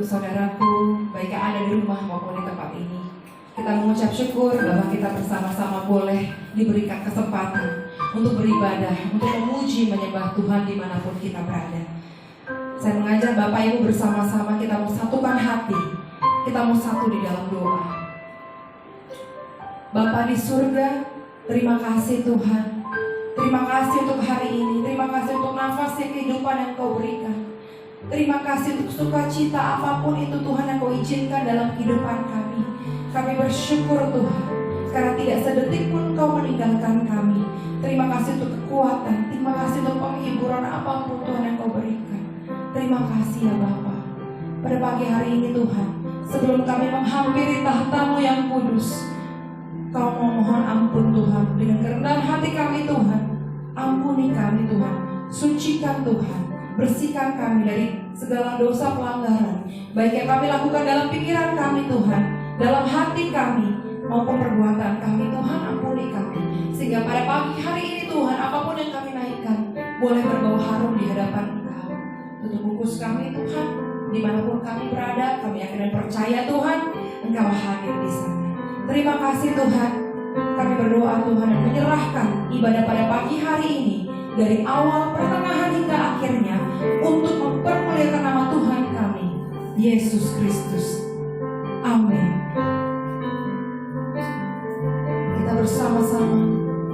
saudaraku, baik yang ada di rumah maupun di tempat ini, kita mengucap syukur bahwa kita bersama-sama boleh diberikan kesempatan untuk beribadah, untuk memuji, menyembah Tuhan dimanapun kita berada. Saya mengajak Bapak Ibu bersama-sama kita mau satukan hati, kita mau satu di dalam doa. Bapa di surga, terima kasih Tuhan. Terima kasih untuk hari ini, terima kasih untuk nafas kehidupan yang Kau berikan. Terima kasih untuk sukacita apapun itu Tuhan yang Kau izinkan dalam kehidupan kami. Kami bersyukur Tuhan, karena tidak sedetik pun Kau meninggalkan kami. Terima kasih untuk kekuatan, terima kasih untuk penghiburan apapun Tuhan yang Kau berikan. Terima kasih ya Bapa. Pada pagi hari ini Tuhan, sebelum kami menghampiri tahta-Mu yang kudus, Kau memohon ampun Tuhan. Dengan kerendahan hati kami Tuhan, ampuni kami Tuhan, sucikan Tuhan, bersihkan kami dari segala dosa pelanggaran, baik yang kami lakukan dalam pikiran kami Tuhan, dalam hati kami, maupun perbuatan kami Tuhan, ampuni kami. Sehingga pada pagi hari ini Tuhan, apapun yang kami naikkan boleh berbau harum di hadapan Engkau. Tutup bungkus kami Tuhan, dimanapun kami berada, kami yakin dan percaya Tuhan, Engkau hadir di sana. Terima kasih Tuhan, kami berdoa Tuhan dan menyerahkan ibadah pada pagi hari ini dari awal, pertengahan hingga akhirnya untuk mempermuliakan nama Tuhan kami, Yesus Kristus. Amin. Kita bersama-sama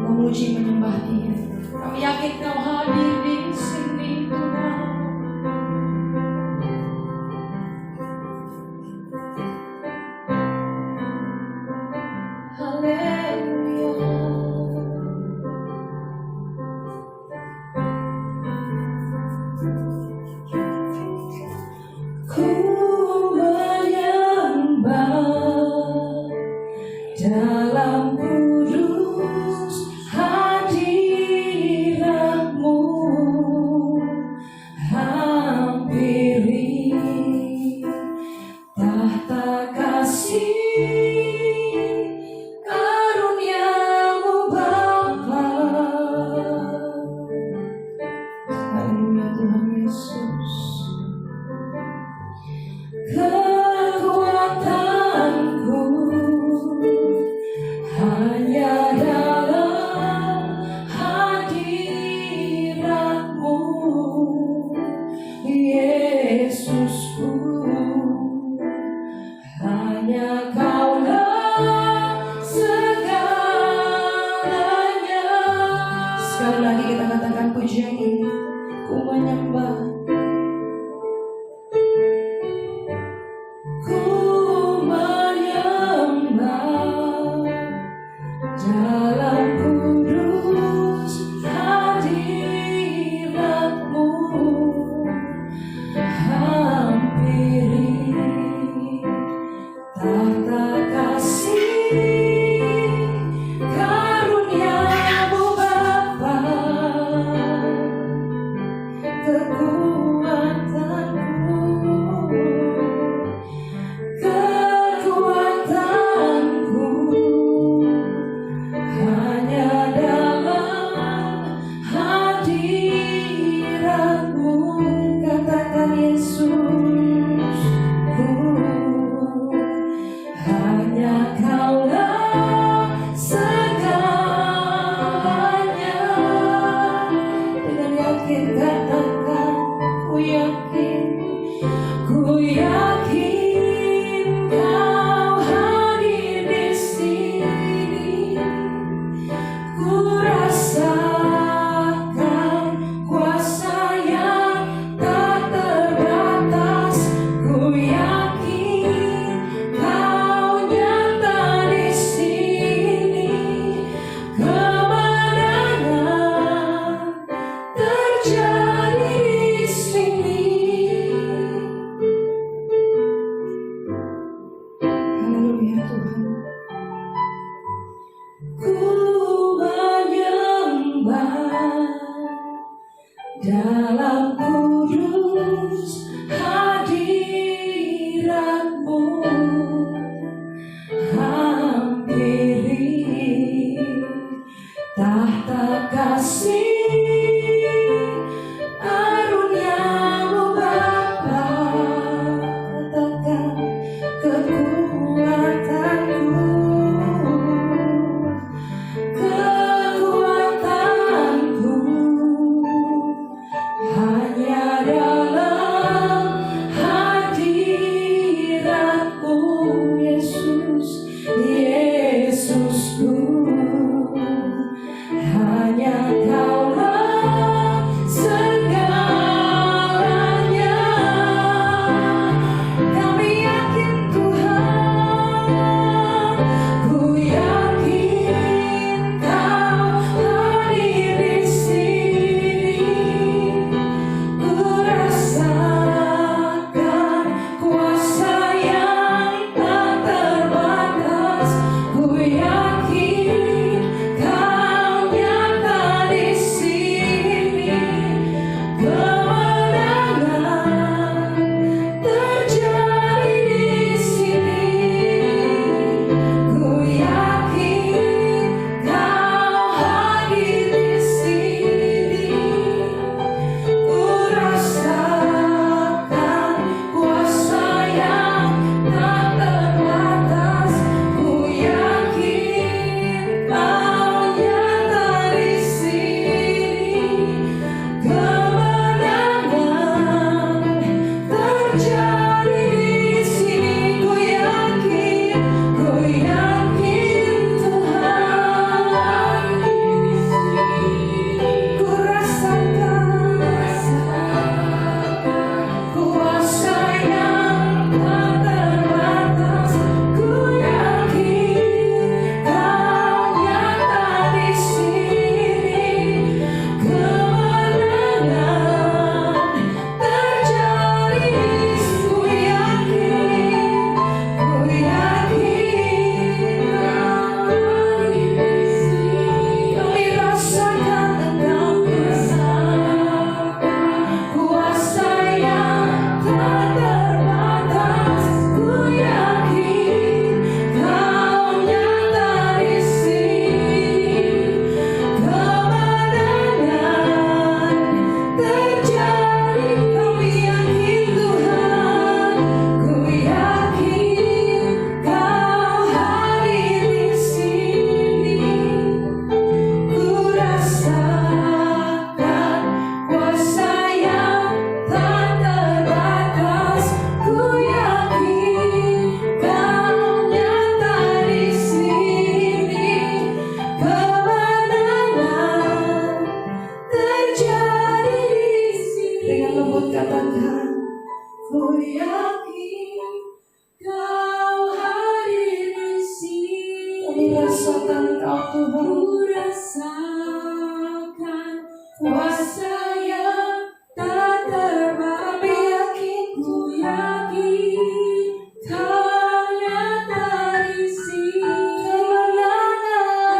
memuji menyembah Dia. Kami yakin Kau hadir di sini Tuhan. Dalam kudus hadirat-Mu, hampiri tahta kasih karunia-Mu Bapa. Haleluya Tuhan Yesus. Kekuatanku hanya dalam hadirat-Mu, Yesusku. Hanya Kaulah segalanya. Sekali lagi kita katakan pujian ini, ku menyembah. Dalam kudus hadirat-Mu, hampiri tahta kasih karunia-Mu Bapa. rasakan Engkau Tuhan. Ku rasakan kuasa yang tak terbatas. Kami yakin Ku yakin Kau nyata di sini. Kemenangan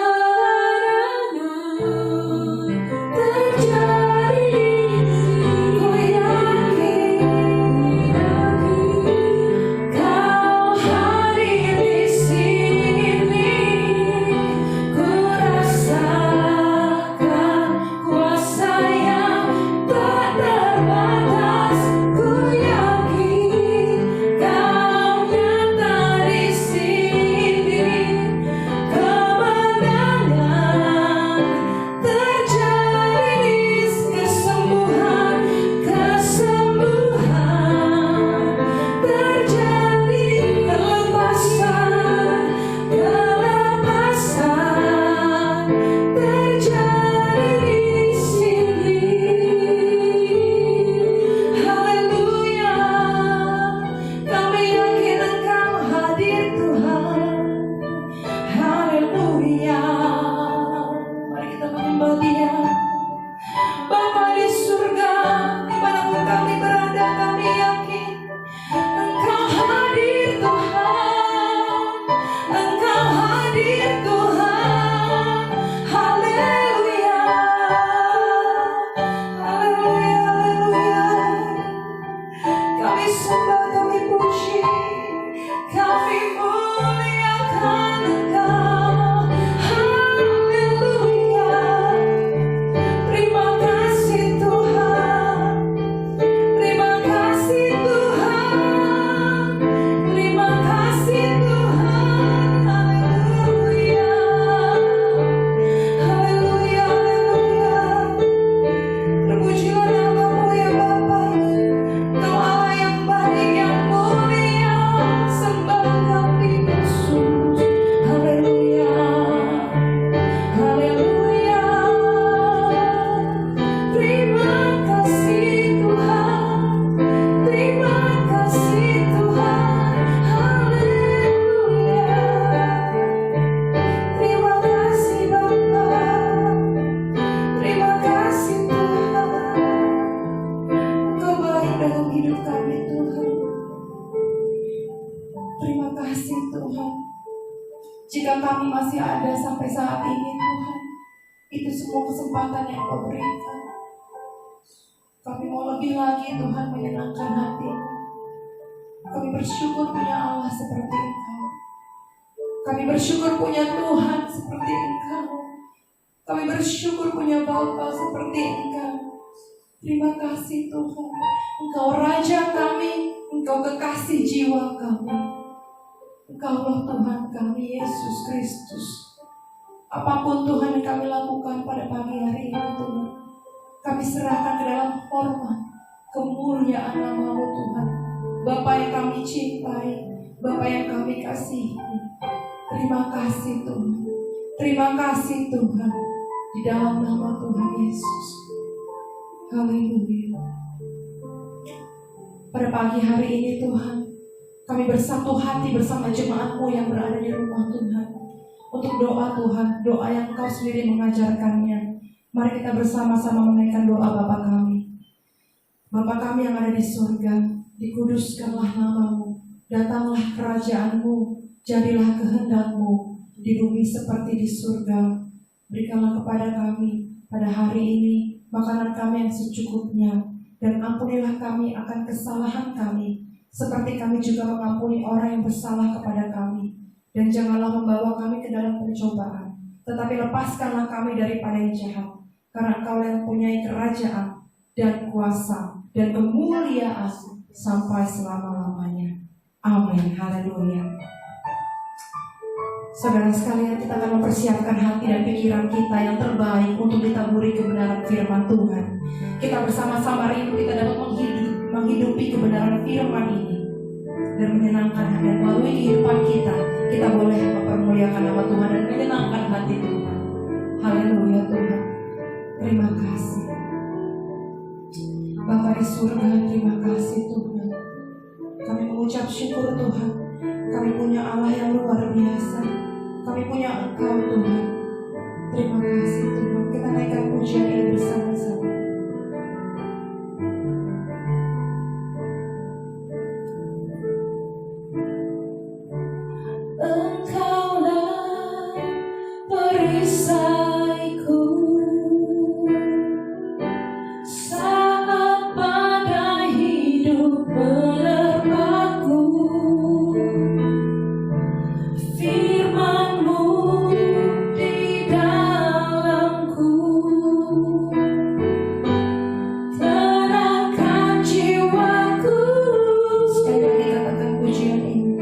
terjadi di sini. ku yakin Kau hadir di sini. Ku rasakan kuasa yang tak terbatas. Ku yakin Kau nyata di sini. Kemenangan terjadi di kesembuhan, kesembuhan terjadi, kelepasan, kelepasan terjadi di sini. Haleluya, kami yakin Engkau hadir Tuhan. Haleluya, mari kita menyembah Dia. Bapa di surga, dimanapun kami berada, kami yakin Engkau hadir Tuhan. Engkau hadir Tuhan. Haleluya, haleluya, haleluya. Kami sembah, kami puji, kami muliakan Engkau. Haleluya. Terima kasih Tuhan. Terima kasih Tuhan. Terima kasih Tuhan. Haleluya. Haleluya, haleluya. Terpujilah nama-Mu ya Bapa. Engkau Allah yang baik, yang mulia. Sembah kami Yesus. Haleluya. Haleluya. Terima kasih Tuhan. Terima kasih Tuhan. Haleluya. Terima kasih Bapa. Terima kasih Tuhan. Engkau baik dalam hidup kami Tuhan. Terima kasih Tuhan. Jika kami masih ada sampai saat ini Tuhan, itu semua kesempatan yang Kau berikan. Kami mau lebih lagi Tuhan menyenangkan hati. Kami bersyukur punya Allah seperti Engkau. Kami bersyukur punya Tuhan seperti Engkau. Kami bersyukur punya Bapa seperti Engkau. Terima kasih Tuhan. Engkau Raja kami, Engkau kekasih jiwa kami. Engkaulah Tuhan kami, Yesus Kristus. Apapun Tuhan yang kami lakukan pada pagi hari ini Tuhan, kami serahkan ke dalam hormat, kemuliaan nama-Mu Tuhan. Bapa yang kami cintai, Bapa yang kami kasihi. Terima kasih Tuhan. Terima kasih Tuhan. Di dalam nama Tuhan Yesus. Haleluya. Pada pagi hari ini Tuhan, kami bersatu hati bersama jemaat-Mu yang berada di rumah Tuhan, untuk doa Tuhan, doa yang Kau sendiri mengajarkannya. Mari kita bersama-sama menaikkan doa Bapa kami. Bapa kami yang ada di surga, dikuduskanlah nama-Mu, datanglah kerajaan-Mu, jadilah kehendak-Mu di bumi seperti di surga. Berikanlah kepada kami pada hari ini makanan kami yang secukupnya, dan ampunilah kami akan kesalahan kami, seperti kami juga mengampuni orang yang bersalah kepada kami. Dan janganlah membawa kami ke dalam pencobaan, tetapi lepaskanlah kami daripada yang jahat. Karena Engkau yang mempunyai kerajaan dan kuasa dan kemuliaan sampai selama-lamanya. Amin. Haleluya. Saudara sekalian, kita akan mempersiapkan hati dan pikiran kita yang terbaik untuk ditaburi kebenaran firman Tuhan. Kita bersama-sama rindu kita dapat menghidupi kebenaran firman ini dan menyenangkan hati. Dan melalui kehidupan kita boleh mempermuliakan nama Tuhan dan menyenangkan hati Tuhan. Haleluya Tuhan. Terima kasih Bapa di surga, terima kasih Tuhan. Kami mengucap syukur Tuhan. Kami punya Allah yang luar biasa. Kami punya Engkau Tuhan. Terima kasih Tuhan. Kita naikkan pujian ini bersama-sama. Engkaulah perisaiku saat badai hidup menerpaku. Firman-Mu di dalamku tenangkan jiwaku. Sekali lagi katakan pujian ini.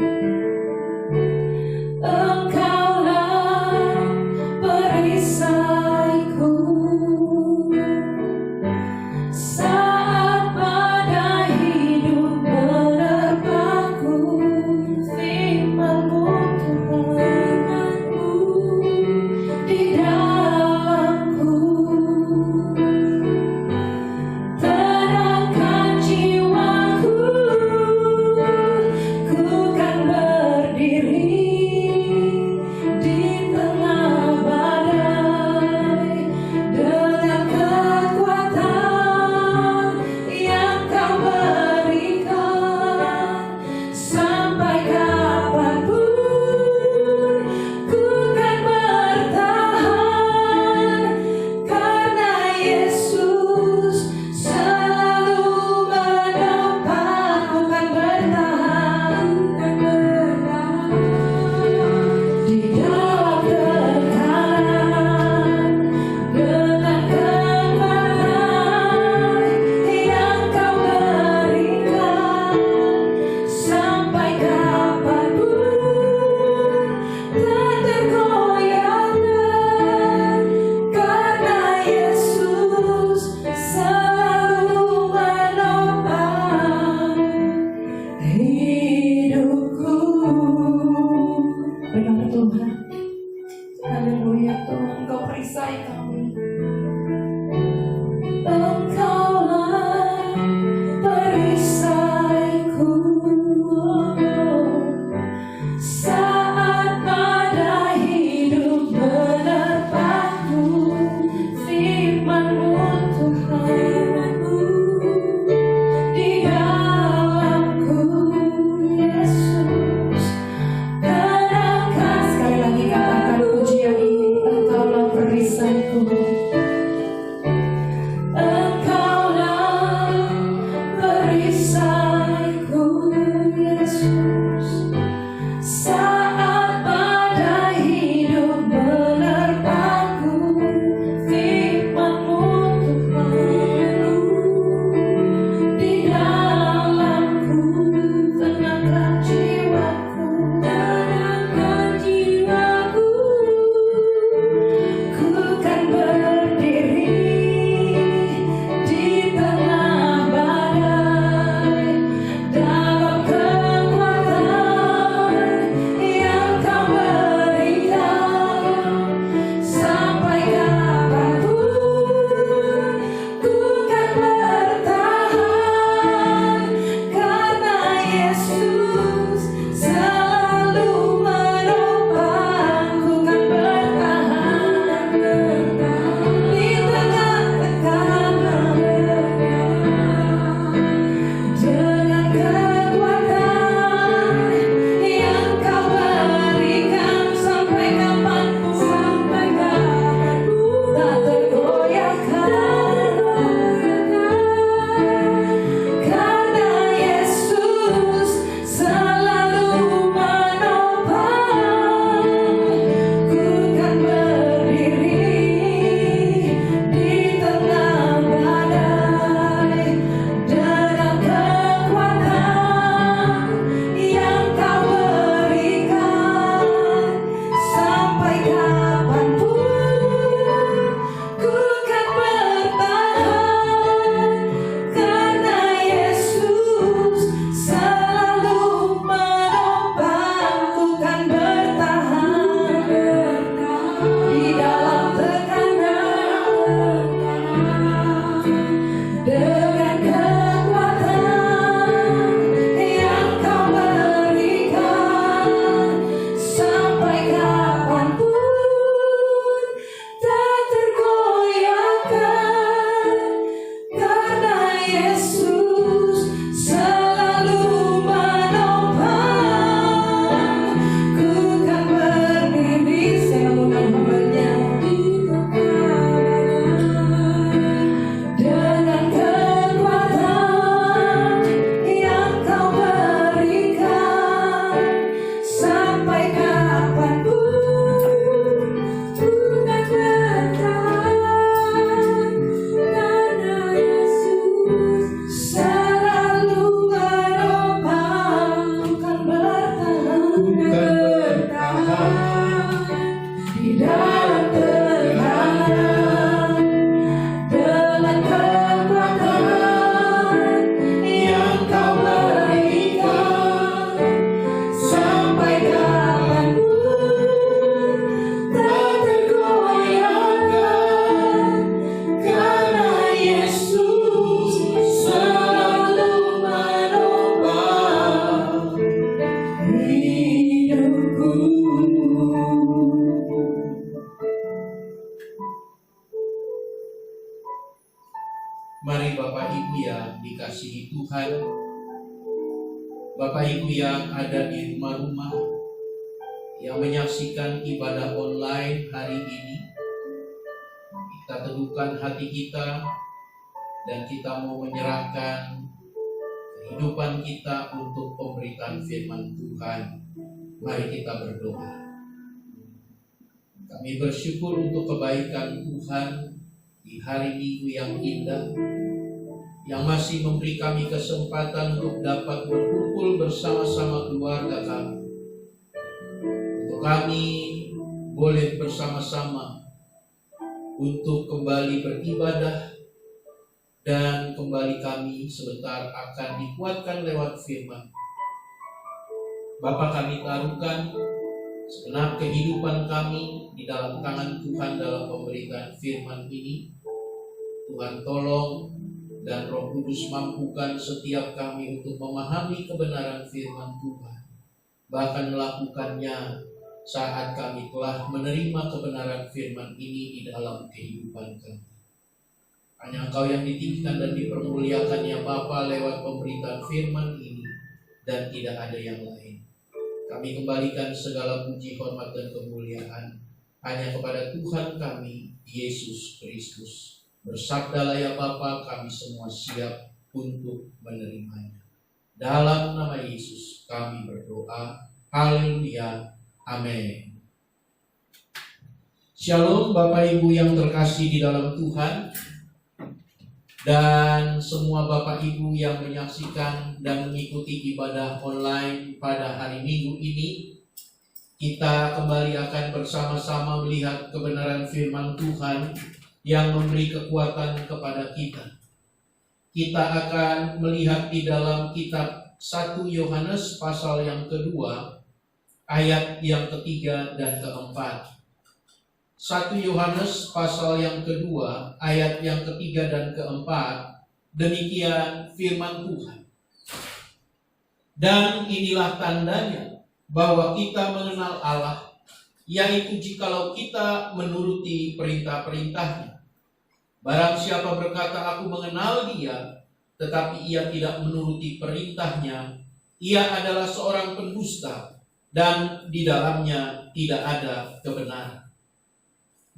hidupku. Mari Bapak Ibu yang dikasihi Tuhan, Bapak Ibu yang ada di rumah-rumah, yang menyaksikan ibadah online hari ini, kita teduhkan hati kita dan kita mau menyerahkan kehidupan kita untuk pemberitaan firman Tuhan. Mari kita berdoa. Kami bersyukur untuk kebaikan Tuhan di hari Minggu yang indah, yang masih memberi kami kesempatan untuk dapat berkumpul bersama-sama keluarga kami. Untuk kami boleh bersama-sama untuk kembali beribadah, dan kembali kami sebentar akan dikuatkan lewat firman. Bapa, kami taruhkan segenap kehidupan kami di dalam tangan Tuhan dalam pemberitaan firman ini. Tuhan tolong dan Roh Kudus mampukan setiap kami untuk memahami kebenaran firman Tuhan, bahkan melakukannya saat kami telah menerima kebenaran firman ini di dalam kehidupan kami. Hanya Engkau yang ditinggikan dan dipermuliakan ya Bapa lewat pemberitaan firman ini, dan tidak ada yang lain. Kami kembalikan segala puji, hormat, dan kemuliaan hanya kepada Tuhan kami, Yesus Kristus. Bersabdalah ya Bapa, kami semua siap untuk menerimanya. Dalam nama Yesus kami berdoa. Haleluya. Amin. Shalom Bapak Ibu yang terkasih di dalam Tuhan, dan semua Bapak Ibu yang menyaksikan dan mengikuti ibadah online pada hari Minggu ini. Kita kembali akan bersama-sama melihat kebenaran firman Tuhan yang memberi kekuatan kepada kita. Kita akan melihat di dalam kitab 1 Yohanes pasal yang kedua, ayat yang ketiga dan keempat. 1 Yohanes pasal yang kedua, ayat yang ketiga dan keempat, demikian firman Tuhan. Dan inilah tandanya bahwa kita mengenal Allah, yaitu jikalau kita menuruti perintah-perintahnya. Barang siapa berkata aku mengenal dia, tetapi ia tidak menuruti perintahnya, ia adalah seorang pendusta, dan di dalamnya tidak ada kebenaran.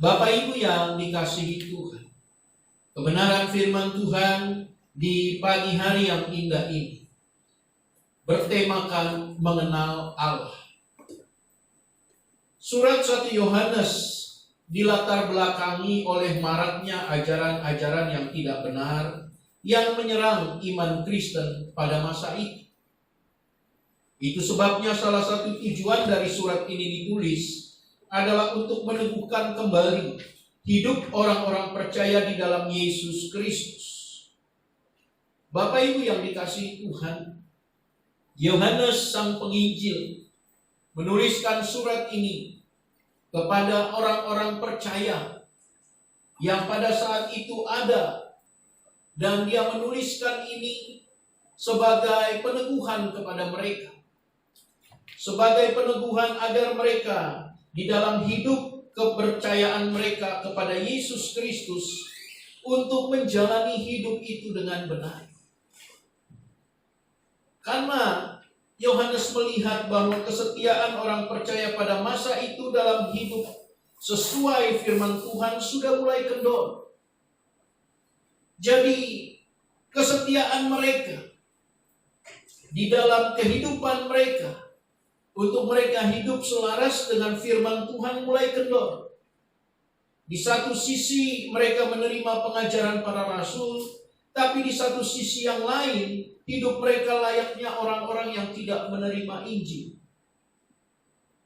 Bapak Ibu yang dikasihi Tuhan, kebenaran firman Tuhan di pagi hari yang indah ini bertemakan mengenal Allah. Surat 1 Yohanes dilatar belakangi oleh maraknya ajaran-ajaran yang tidak benar yang menyerang iman Kristen pada masa itu. Itu sebabnya salah satu tujuan dari surat ini ditulis adalah untuk meneguhkan kembali hidup orang-orang percaya di dalam Yesus Kristus. Bapak Ibu yang dikasihi Tuhan, Yohanes sang penginjil menuliskan surat ini kepada orang-orang percaya yang pada saat itu ada, dan dia menuliskan ini sebagai peneguhan kepada mereka, sebagai peneguhan agar mereka di dalam hidup kepercayaan mereka kepada Yesus Kristus untuk menjalani hidup itu dengan benar. Karena Yohanes melihat bahwa kesetiaan orang percaya pada masa itu dalam hidup sesuai firman Tuhan sudah mulai kendor. Jadi kesetiaan mereka di dalam kehidupan mereka untuk mereka hidup selaras dengan firman Tuhan mulai kendor. Di satu sisi mereka menerima pengajaran para rasul, tapi di satu sisi yang lain hidup mereka layaknya orang-orang yang tidak menerima Injil.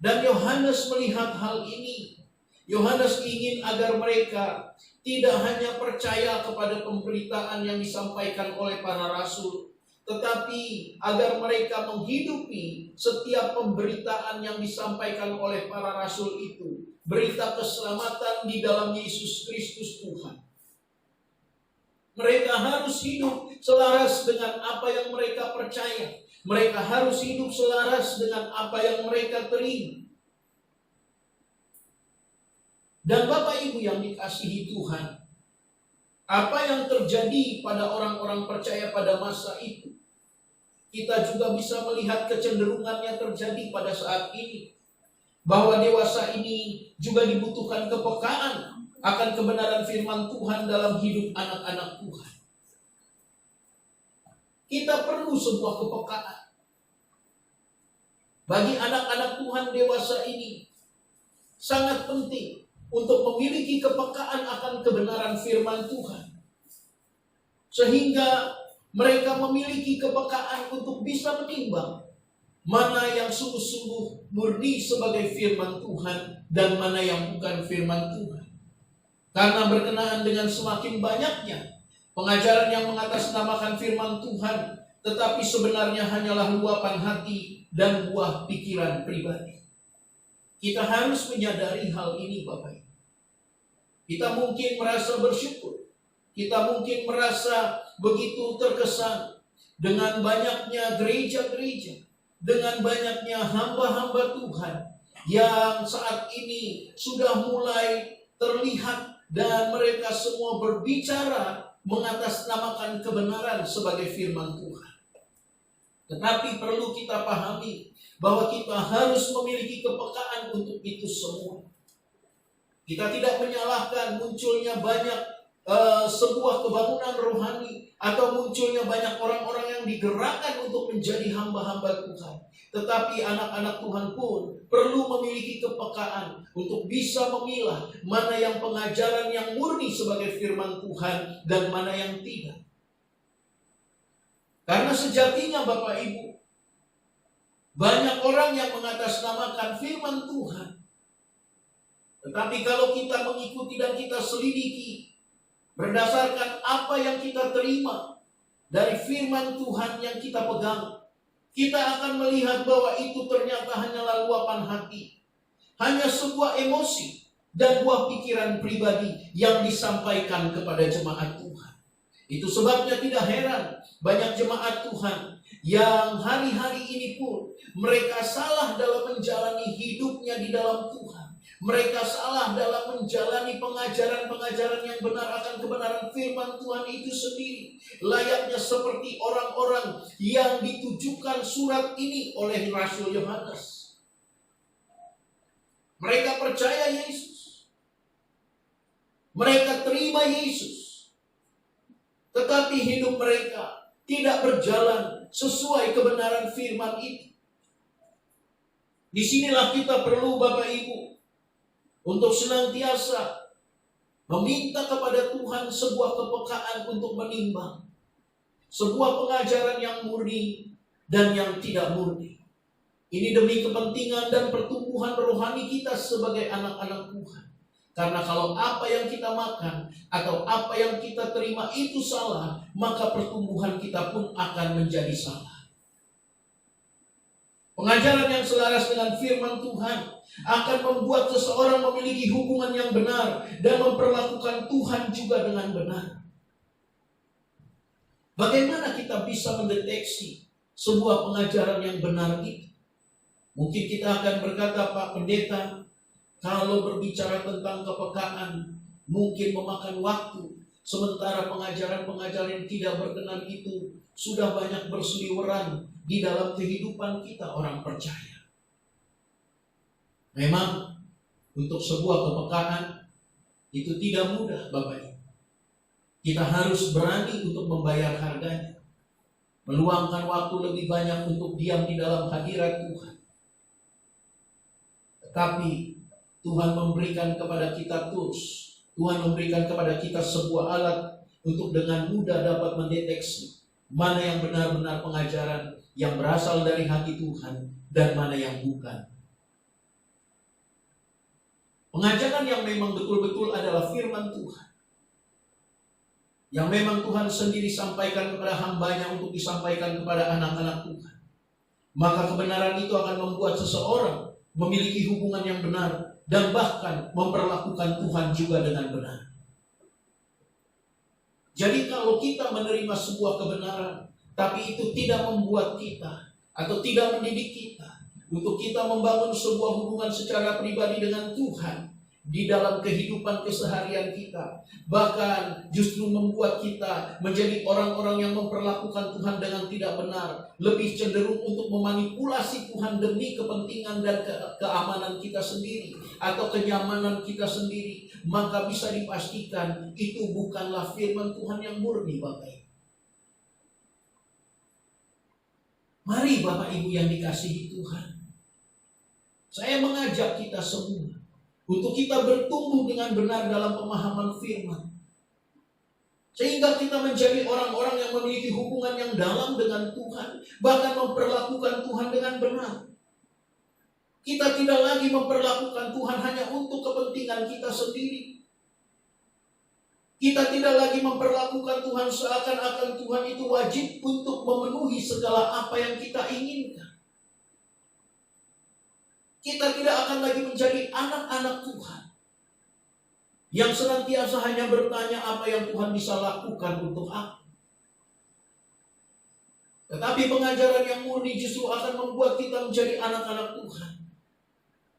Dan Yohanes melihat hal ini. Yohanes ingin agar mereka tidak hanya percaya kepada pemberitaan yang disampaikan oleh para rasul, tetapi agar mereka menghidupi setiap pemberitaan yang disampaikan oleh para rasul itu. Berita keselamatan di dalam Yesus Kristus Tuhan. Mereka harus hidup selaras dengan apa yang mereka percaya. Mereka harus hidup selaras dengan apa yang mereka terima. Dan Bapak Ibu yang dikasihi Tuhan, apa yang terjadi pada orang-orang percaya pada masa itu, kita juga bisa melihat kecenderungannya terjadi pada saat ini. Bahwa dewasa ini juga dibutuhkan kepekaan akan kebenaran firman Tuhan dalam hidup anak-anak Tuhan. Kita perlu sebuah kepekaan. Bagi anak-anak Tuhan dewasa ini, sangat penting untuk memiliki kepekaan akan kebenaran firman Tuhan. Sehingga mereka memiliki kepekaan untuk bisa menimbang mana yang sungguh-sungguh murni sebagai firman Tuhan dan mana yang bukan firman Tuhan. Karena berkenaan dengan semakin banyaknya pengajaran yang mengatasnamakan firman Tuhan, tetapi sebenarnya hanyalah luapan hati dan buah pikiran pribadi. Kita harus menyadari hal ini, Bapak Ibu. Kita mungkin merasa bersyukur. Kita mungkin merasa begitu terkesan dengan banyaknya gereja-gereja, dengan banyaknya hamba-hamba Tuhan yang saat ini sudah mulai terlihat dan mereka semua berbicara mengatasnamakan kebenaran sebagai firman Tuhan. Tetapi perlu kita pahami bahwa kita harus memiliki kepekaan untuk itu semua. Kita tidak menyalahkan munculnya banyak sebuah kebangunan rohani atau munculnya banyak orang-orang yang digerakkan untuk menjadi hamba-hamba Tuhan. Tetapi anak-anak Tuhan pun perlu memiliki kepekaan untuk bisa memilah mana yang pengajaran yang murni sebagai firman Tuhan dan mana yang tidak. Karena sejatinya Bapak Ibu, banyak orang yang mengatasnamakan firman Tuhan. Tetapi kalau kita mengikuti dan kita selidiki berdasarkan apa yang kita terima dari firman Tuhan yang kita pegang, kita akan melihat bahwa itu ternyata hanyalah luapan hati, hanya sebuah emosi dan buah pikiran pribadi yang disampaikan kepada jemaat Tuhan. Itu sebabnya tidak heran banyak jemaat Tuhan yang hari-hari ini pun mereka salah dalam menjalani hidupnya di dalam Tuhan. Mereka salah dalam menjalani pengajaran-pengajaran yang benar akan kebenaran firman Tuhan itu sendiri. Layaknya seperti orang-orang yang ditujukan surat ini oleh Rasul Yohanes. Mereka percaya Yesus. Mereka terima Yesus. Tetapi hidup mereka tidak berjalan sesuai kebenaran firman itu. Disinilah kita perlu Bapak Ibu untuk senantiasa meminta kepada Tuhan sebuah kepekaan untuk menimbang sebuah pengajaran yang murni dan yang tidak murni. Ini demi kepentingan dan pertumbuhan rohani kita sebagai anak-anak Tuhan. Karena kalau apa yang kita makan atau apa yang kita terima itu salah, maka pertumbuhan kita pun akan menjadi salah. Pengajaran yang selaras dengan firman Tuhan akan membuat seseorang memiliki hubungan yang benar dan memperlakukan Tuhan juga dengan benar. Bagaimana kita bisa mendeteksi sebuah pengajaran yang benar itu? Mungkin kita akan berkata, Pak Pendeta, kalau berbicara tentang kepekaan mungkin memakan waktu, sementara pengajaran-pengajaran yang tidak berkenan itu sudah banyak berseliweran di dalam kehidupan kita orang percaya. Memang untuk sebuah kepekaan itu tidak mudah Bapak Ibu. Kita harus berani untuk membayar harganya. Meluangkan waktu lebih banyak untuk diam di dalam hadirat Tuhan. Tetapi Tuhan memberikan kepada kita tools. Tuhan memberikan kepada kita sebuah alat untuk dengan mudah dapat mendeteksi mana yang benar-benar pengajaran yang berasal dari hati Tuhan dan mana yang bukan. Pengajaran yang memang betul-betul adalah firman Tuhan, yang memang Tuhan sendiri sampaikan kepada hambanya untuk disampaikan kepada anak-anak Tuhan, maka kebenaran itu akan membuat seseorang memiliki hubungan yang benar dan bahkan memperlakukan Tuhan juga dengan benar. Jadi kalau kita menerima sebuah kebenaran tapi itu tidak membuat kita atau tidak mendidik kita untuk kita membangun sebuah hubungan secara pribadi dengan Tuhan di dalam kehidupan keseharian kita. Bahkan justru membuat kita menjadi orang-orang yang memperlakukan Tuhan dengan tidak benar, lebih cenderung untuk memanipulasi Tuhan demi kepentingan dan keamanan kita sendiri atau kenyamanan kita sendiri. Maka bisa dipastikan itu bukanlah firman Tuhan yang murni, Bapak Ibu. Mari Bapak Ibu yang dikasihi Tuhan, saya mengajak kita semua untuk kita bertumbuh dengan benar dalam pemahaman firman, sehingga kita menjadi orang-orang yang memiliki hubungan yang dalam dengan Tuhan, bahkan memperlakukan Tuhan dengan benar. Kita tidak lagi memperlakukan Tuhan hanya untuk kepentingan kita sendiri. Kita tidak lagi memperlakukan Tuhan seakan-akan Tuhan itu wajib untuk memenuhi segala apa yang kita inginkan. Kita tidak akan lagi menjadi anak-anak Tuhan yang senantiasa hanya bertanya apa yang Tuhan bisa lakukan untuk aku. Tetapi pengajaran yang murni justru akan membuat kita menjadi anak-anak Tuhan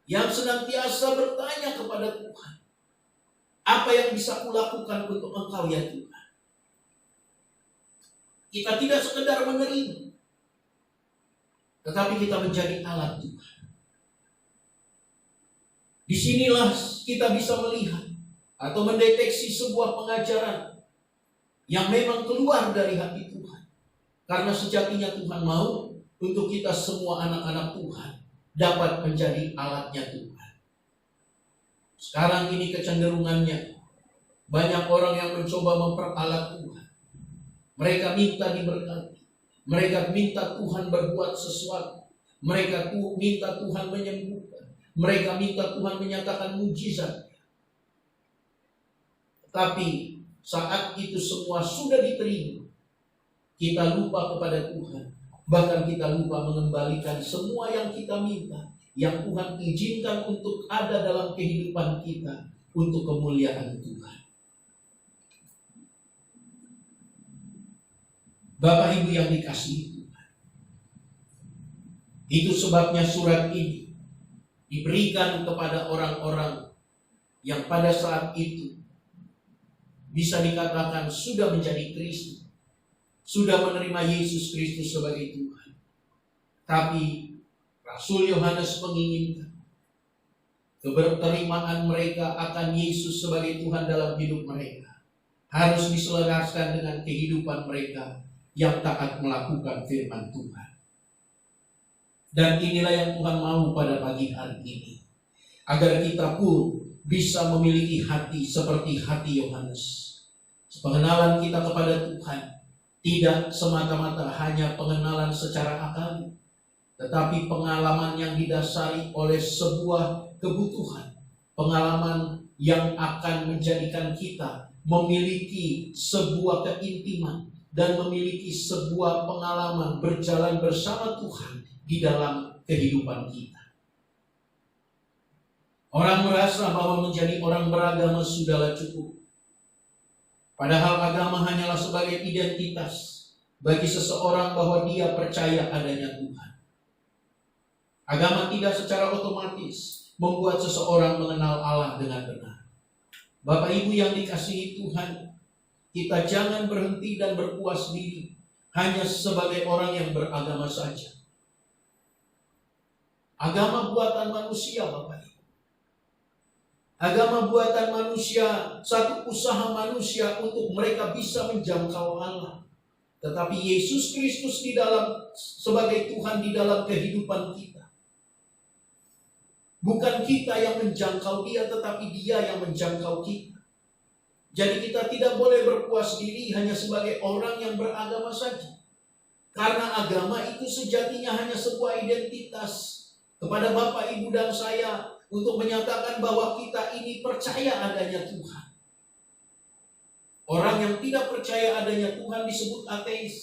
yang senantiasa bertanya kepada Tuhan, apa yang bisa kulakukan untuk Engkau ya Tuhan. Kita tidak sekedar menerima, tetapi kita menjadi alat Tuhan. Disinilah kita bisa melihat atau mendeteksi sebuah pengajaran yang memang keluar dari hati Tuhan. Karena sejatinya Tuhan mau untuk kita semua anak-anak Tuhan dapat menjadi alatnya Tuhan. Sekarang ini kecenderungannya banyak orang yang mencoba memperalat Tuhan. Mereka minta diberkati. Mereka minta Tuhan berbuat sesuatu. Mereka minta Tuhan menyembuhkan. Mereka minta Tuhan menyatakan mujizat. Tapi saat itu semua sudah diterima, kita lupa kepada Tuhan. Bahkan kita lupa mengembalikan semua yang kita minta, yang Tuhan izinkan untuk ada dalam kehidupan kita untuk kemuliaan Tuhan. Bapak Ibu yang dikasihi Tuhan, itu sebabnya surat ini diberikan kepada orang-orang yang pada saat itu bisa dikatakan sudah menjadi Kristen, sudah menerima Yesus Kristus sebagai Tuhan. Tapi Rasul Yohanes menginginkan keberterimaan mereka akan Yesus sebagai Tuhan dalam hidup mereka harus diselaraskan dengan kehidupan mereka yang taat melakukan firman Tuhan. Dan inilah yang Tuhan mau pada pagi hari ini, agar kita pun bisa memiliki hati seperti hati Yohanes. Pengenalan kita kepada Tuhan tidak semata-mata hanya pengenalan secara akal, tetapi pengalaman yang didasari oleh sebuah kebutuhan, pengalaman yang akan menjadikan kita memiliki sebuah keintiman dan memiliki sebuah pengalaman berjalan bersama Tuhan di dalam kehidupan kita. Orang merasa bahwa menjadi orang beragama sudahlah cukup. Padahal agama hanyalah sebagai identitas bagi seseorang bahwa dia percaya adanya Tuhan. Agama tidak secara otomatis membuat seseorang mengenal Allah dengan benar. Bapak Ibu yang dikasihi Tuhan, kita jangan berhenti dan berpuas diri hanya sebagai orang yang beragama saja. Agama buatan manusia, Bapak Ibu. Agama buatan manusia, satu usaha manusia untuk mereka bisa menjangkau Allah. Tetapi Yesus Kristus di dalam sebagai Tuhan di dalam kehidupan kita. Bukan kita yang menjangkau Dia, tetapi Dia yang menjangkau kita. Jadi kita tidak boleh berpuas diri hanya sebagai orang yang beragama saja. Karena agama itu sejatinya hanya sebuah identitas kepada Bapak, Ibu, dan saya untuk menyatakan bahwa kita ini percaya adanya Tuhan. Orang yang tidak percaya adanya Tuhan disebut ateis.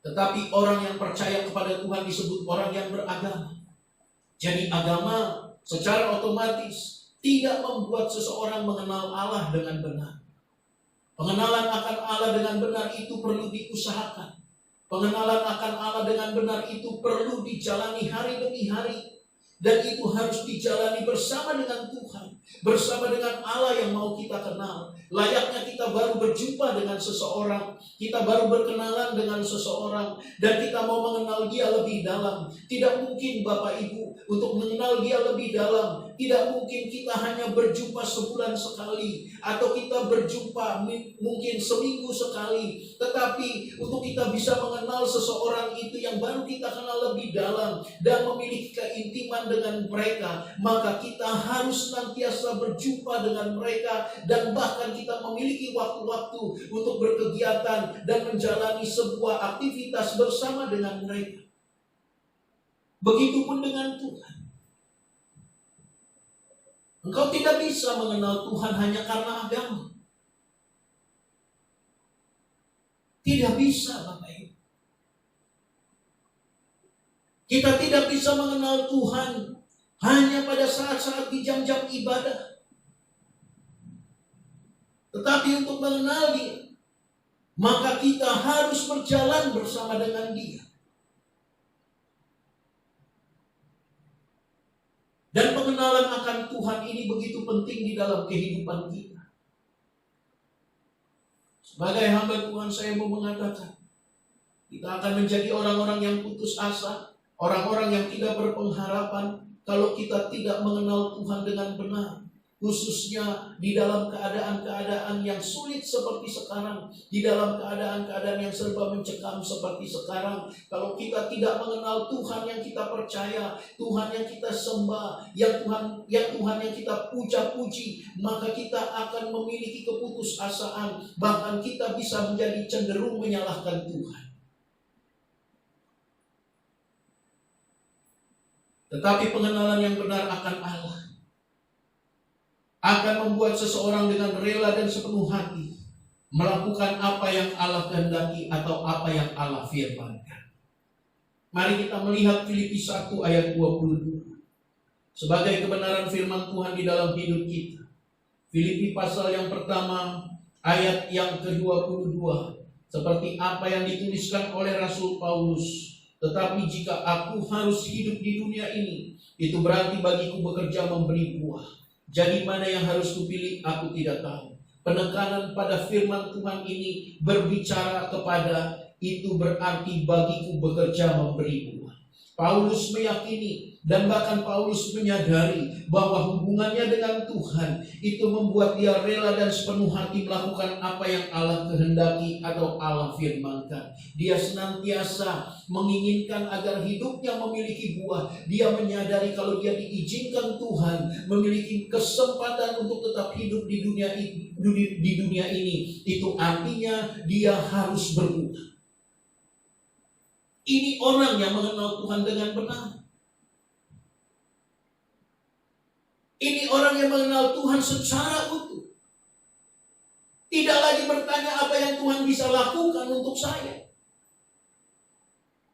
Tetapi orang yang percaya kepada Tuhan disebut orang yang beragama. Jadi agama secara otomatis tidak membuat seseorang mengenal Allah dengan benar. Pengenalan akan Allah dengan benar itu perlu diusahakan. Pengenalan akan Allah dengan benar itu perlu dijalani hari demi hari. Dan itu harus dijalani bersama dengan Tuhan. Bersama dengan Allah yang mau kita kenal. Layaknya kita baru berjumpa dengan seseorang. Kita baru berkenalan dengan seseorang. Dan kita mau mengenal dia lebih dalam. Tidak mungkin Bapak Ibu untuk mengenal dia lebih dalam. Tidak mungkin kita hanya berjumpa sebulan sekali. Atau kita berjumpa mungkin seminggu sekali. Tetapi untuk kita bisa mengenal seseorang itu yang baru kita kenal lebih dalam. Dan memiliki keintiman dengan mereka, maka kita harus senantiasa berjumpa dengan mereka dan bahkan kita memiliki waktu-waktu untuk berkegiatan dan menjalani sebuah aktivitas bersama dengan mereka. Begitupun dengan Tuhan. Engkau tidak bisa mengenal Tuhan hanya karena agama. Tidak bisa, Bapak Ibu. Kita tidak bisa mengenal Tuhan hanya pada saat-saat di jam-jam ibadah. Tetapi untuk mengenal Dia, maka kita harus berjalan bersama dengan Dia. Dan pengenalan akan Tuhan ini begitu penting di dalam kehidupan kita. Sebagai hamba Tuhan, saya mau mengatakan, kita akan menjadi orang-orang yang putus asa. Orang-orang yang tidak berpengharapan kalau kita tidak mengenal Tuhan dengan benar. Khususnya di dalam keadaan-keadaan yang sulit seperti sekarang. Di dalam keadaan-keadaan yang serba mencekam seperti sekarang. Kalau kita tidak mengenal Tuhan yang kita percaya, Tuhan yang kita sembah, yang Tuhan yang kita puja-puji, maka kita akan memiliki keputusasaan. Bahkan kita bisa menjadi cenderung menyalahkan Tuhan. Tetapi pengenalan yang benar akan Allah akan membuat seseorang dengan rela dan sepenuh hati melakukan apa yang Allah kehendaki atau apa yang Allah firmankan. Mari kita melihat Filipi 1 ayat 22. Sebagai kebenaran firman Tuhan di dalam hidup kita. Filipi pasal yang pertama ayat yang ke-22. Seperti apa yang dituliskan oleh Rasul Paulus. Tetapi jika aku harus hidup di dunia ini, itu berarti bagiku bekerja memberi buah. Jadi mana yang harus kupilih, aku tidak tahu. Penekanan pada firman Tuhan ini berbicara kepada itu berarti bagiku bekerja memberi buah. Paulus meyakini dan bahkan Paulus menyadari bahwa hubungannya dengan Tuhan itu membuat dia rela dan sepenuh hati melakukan apa yang Allah kehendaki atau Allah firmankan. Dia senantiasa menginginkan agar hidupnya memiliki buah. Dia menyadari kalau dia diizinkan Tuhan memiliki kesempatan untuk tetap hidup di dunia ini, itu artinya dia harus berbuah. Ini orang yang mengenal Tuhan dengan benar. Ini orang yang mengenal Tuhan secara utuh. Tidak lagi bertanya apa yang Tuhan bisa lakukan untuk saya.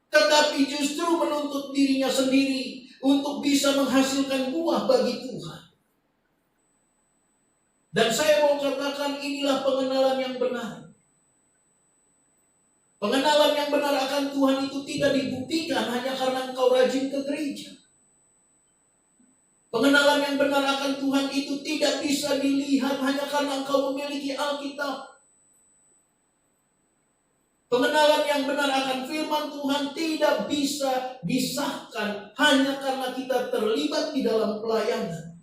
Tetapi justru menuntut dirinya sendiri untuk bisa menghasilkan buah bagi Tuhan. Dan saya mau katakan inilah pengenalan yang benar. Pengenalan yang benar akan Tuhan itu tidak dibuktikan hanya karena engkau rajin ke gereja. Pengenalan yang benar akan Tuhan itu tidak bisa dilihat hanya karena engkau memiliki Alkitab. Pengenalan yang benar akan firman Tuhan tidak bisa disahkan hanya karena kita terlibat di dalam pelayanan.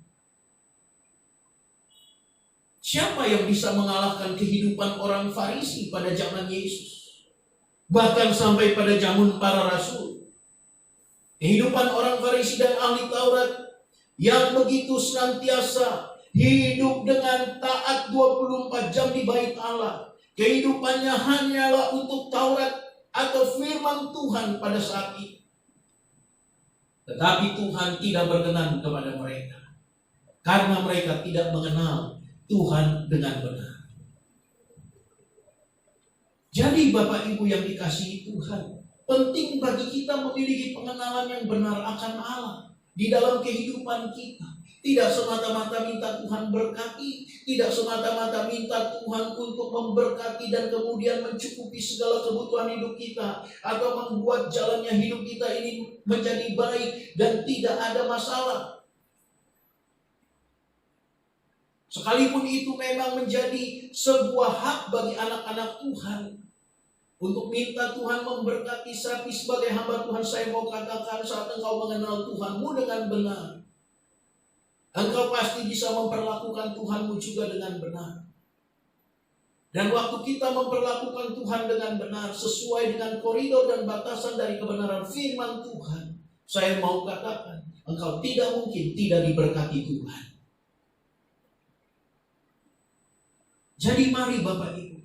Siapa yang bisa mengalahkan kehidupan orang Farisi pada zaman Yesus? Bahkan sampai pada zaman para rasul. Kehidupan orang Farisi dan ahli Taurat yang begitu senantiasa hidup dengan taat 24 jam di bait Allah. Kehidupannya hanyalah untuk Taurat atau firman Tuhan pada saat itu. Tetapi Tuhan tidak berkenan kepada mereka. Karena mereka tidak mengenal Tuhan dengan benar. Jadi Bapak Ibu yang dikasihi Tuhan, penting bagi kita memiliki pengenalan yang benar akan Allah di dalam kehidupan kita. Tidak semata-mata minta Tuhan berkati, tidak semata-mata minta Tuhan untuk memberkati dan kemudian mencukupi segala kebutuhan hidup kita, atau membuat jalannya hidup kita ini menjadi baik dan tidak ada masalah. Sekalipun itu memang menjadi sebuah hak bagi anak-anak Tuhan untuk minta Tuhan memberkati, tapi sebagai hamba Tuhan saya mau katakan, saat engkau mengenal Tuhanmu dengan benar, engkau pasti bisa memperlakukan Tuhanmu juga dengan benar. Dan waktu kita memperlakukan Tuhan dengan benar, sesuai dengan koridor dan batasan dari kebenaran firman Tuhan, saya mau katakan, engkau tidak mungkin tidak diberkati Tuhan. Jadi mari Bapak Ibu,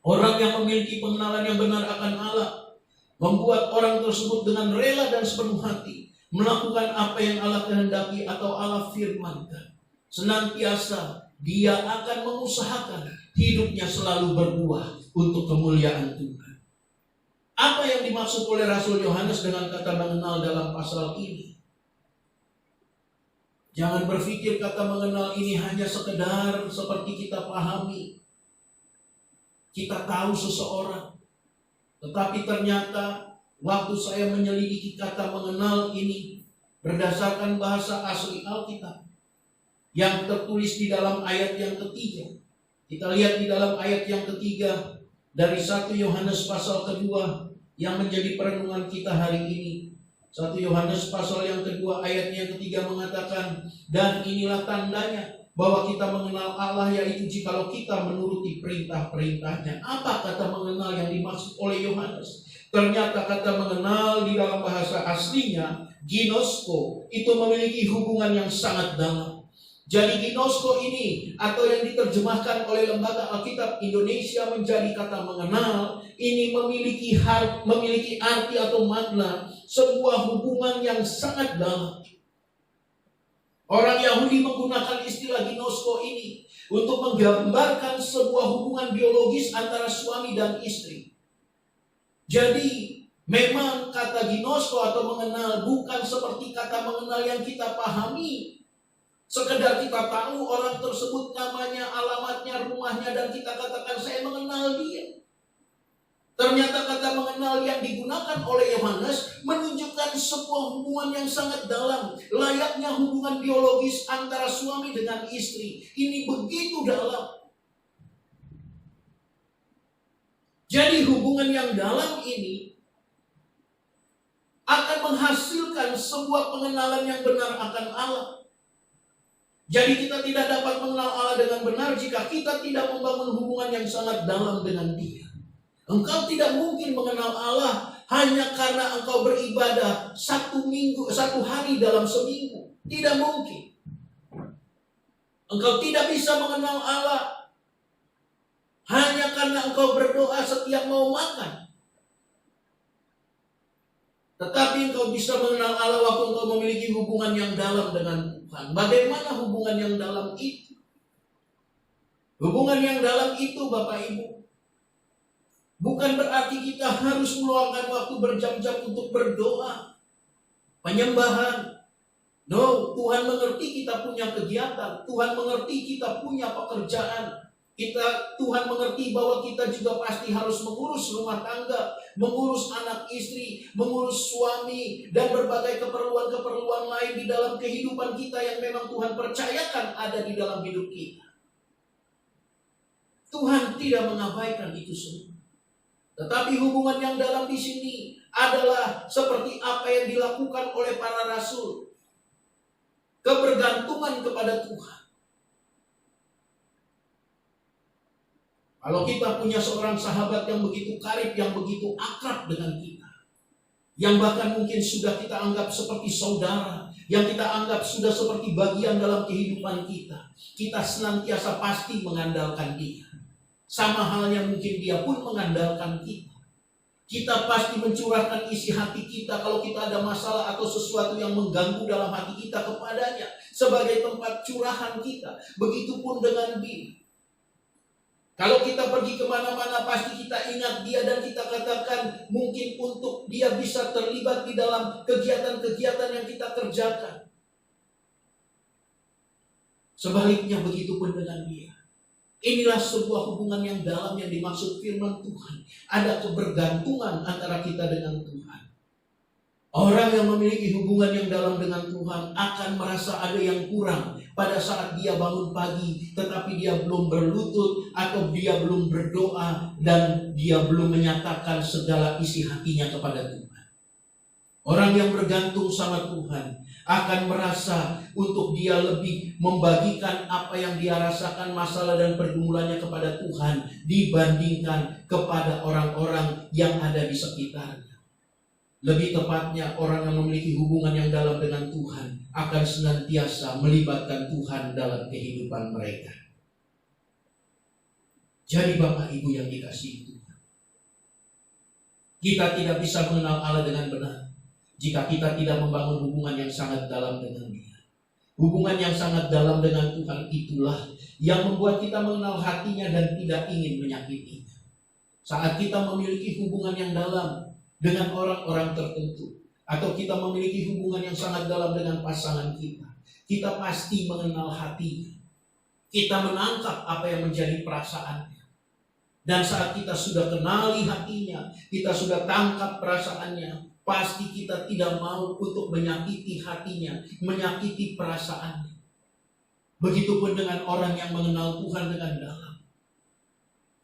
orang yang memiliki pengenalan yang benar akan Allah, membuat orang tersebut dengan rela dan sepenuh hati melakukan apa yang Allah kehendaki atau Allah firmankan. Senantiasa dia akan mengusahakan hidupnya selalu berbuah untuk kemuliaan Tuhan. Apa yang dimaksud oleh Rasul Yohanes dengan kata mengenal dalam pasal ini? Jangan berpikir kata mengenal ini hanya sekedar seperti kita pahami, kita tahu seseorang. Tetapi ternyata waktu saya menyelidiki kata mengenal ini berdasarkan bahasa asli Alkitab yang tertulis di dalam ayat yang ketiga. Kita lihat di dalam ayat yang ketiga dari 1 Yohanes pasal kedua yang menjadi perenungan kita hari ini. 1 Yohanes pasal yang kedua ayat yang ketiga mengatakan, dan inilah tandanya bahwa kita mengenal Allah, yaitu jikalau kita menuruti perintah-perintahnya. Apa kata mengenal yang dimaksud oleh Yohanes? Ternyata kata mengenal di dalam bahasa aslinya, ginosko, itu memiliki hubungan yang sangat dalam. Jadi ginosko ini, atau yang diterjemahkan oleh Lembaga Alkitab Indonesia menjadi kata mengenal, ini memiliki arti atau makna sebuah hubungan yang sangat dalam. Orang Yahudi menggunakan istilah ginosko ini untuk menggambarkan sebuah hubungan biologis antara suami dan istri. Jadi memang kata ginosko atau mengenal bukan seperti kata mengenal yang kita pahami. Sekedar kita tahu orang tersebut namanya, alamatnya, rumahnya, dan kita katakan saya mengenal dia. Ternyata kata mengenal yang digunakan oleh Yohanes menunjukkan sebuah hubungan yang sangat dalam, layaknya hubungan biologis antara suami dengan istri. Ini begitu dalam. Jadi hubungan yang dalam ini akan menghasilkan sebuah pengenalan yang benar akan Allah. Jadi kita tidak dapat mengenal Allah dengan benar jika kita tidak membangun hubungan yang sangat dalam dengan Dia. Engkau tidak mungkin mengenal Allah hanya karena engkau beribadah satu hari dalam seminggu. Tidak mungkin. Engkau tidak bisa mengenal Allah hanya karena engkau berdoa setiap mau makan. Tetapi engkau bisa mengenal Allah waktu engkau memiliki hubungan yang dalam dengan Tuhan. Bagaimana hubungan yang dalam itu? Hubungan yang dalam itu, Bapak Ibu, bukan berarti kita harus meluangkan waktu berjam-jam untuk berdoa, penyembahan. No, Tuhan mengerti kita punya kegiatan. Tuhan mengerti kita punya pekerjaan. Tuhan mengerti bahwa kita juga pasti harus mengurus rumah tangga, mengurus anak istri, mengurus suami, dan berbagai keperluan-keperluan lain di dalam kehidupan kita yang memang Tuhan percayakan ada di dalam hidup kita. Tuhan tidak mengabaikan itu semua. Tetapi hubungan yang dalam di sini adalah seperti apa yang dilakukan oleh para rasul. Kebergantungan kepada Tuhan. Kalau kita punya seorang sahabat yang begitu karib, yang begitu akrab dengan kita, yang bahkan mungkin sudah kita anggap seperti saudara, yang kita anggap sudah seperti bagian dalam kehidupan kita, kita senantiasa pasti mengandalkan dia. Sama halnya mungkin dia pun mengandalkan kita. Kita pasti mencurahkan isi hati kita kalau kita ada masalah atau sesuatu yang mengganggu dalam hati kita kepadanya sebagai tempat curahan kita. Begitupun dengan dia. Kalau kita pergi kemana-mana pasti kita ingat dia dan kita katakan mungkin untuk dia bisa terlibat di dalam kegiatan-kegiatan yang kita kerjakan. Sebaliknya begitu pun dengan dia. Inilah sebuah hubungan yang dalam yang dimaksud firman Tuhan. Ada kebergantungan antara kita dengan Tuhan. Orang yang memiliki hubungan yang dalam dengan Tuhan akan merasa ada yang kurang pada saat dia bangun pagi, tetapi dia belum berlutut atau dia belum berdoa dan dia belum menyatakan segala isi hatinya kepada Tuhan. Orang yang bergantung sama Tuhan akan merasa untuk dia lebih membagikan apa yang dia rasakan, masalah dan pergumulannya kepada Tuhan dibandingkan kepada orang-orang yang ada di sekitarnya. Lebih tepatnya, orang yang memiliki hubungan yang dalam dengan Tuhan akan senantiasa melibatkan Tuhan dalam kehidupan mereka. Jadi Bapak Ibu yang dikasihi Tuhan, kita tidak bisa mengenal Allah dengan benar jika kita tidak membangun hubungan yang sangat dalam dengan Dia. Hubungan yang sangat dalam dengan Tuhan itulah yang membuat kita mengenal hatinya dan tidak ingin menyakitinya. Saat kita memiliki hubungan yang dalam dengan orang-orang tertentu, atau kita memiliki hubungan yang sangat dalam dengan pasangan kita, kita pasti mengenal hatinya. Kita menangkap apa yang menjadi perasaannya. Dan saat kita sudah kenali hatinya, kita sudah tangkap perasaannya, pasti kita tidak mau untuk menyakiti hatinya, menyakiti perasaannya. Begitupun dengan orang yang mengenal Tuhan dengan dalam.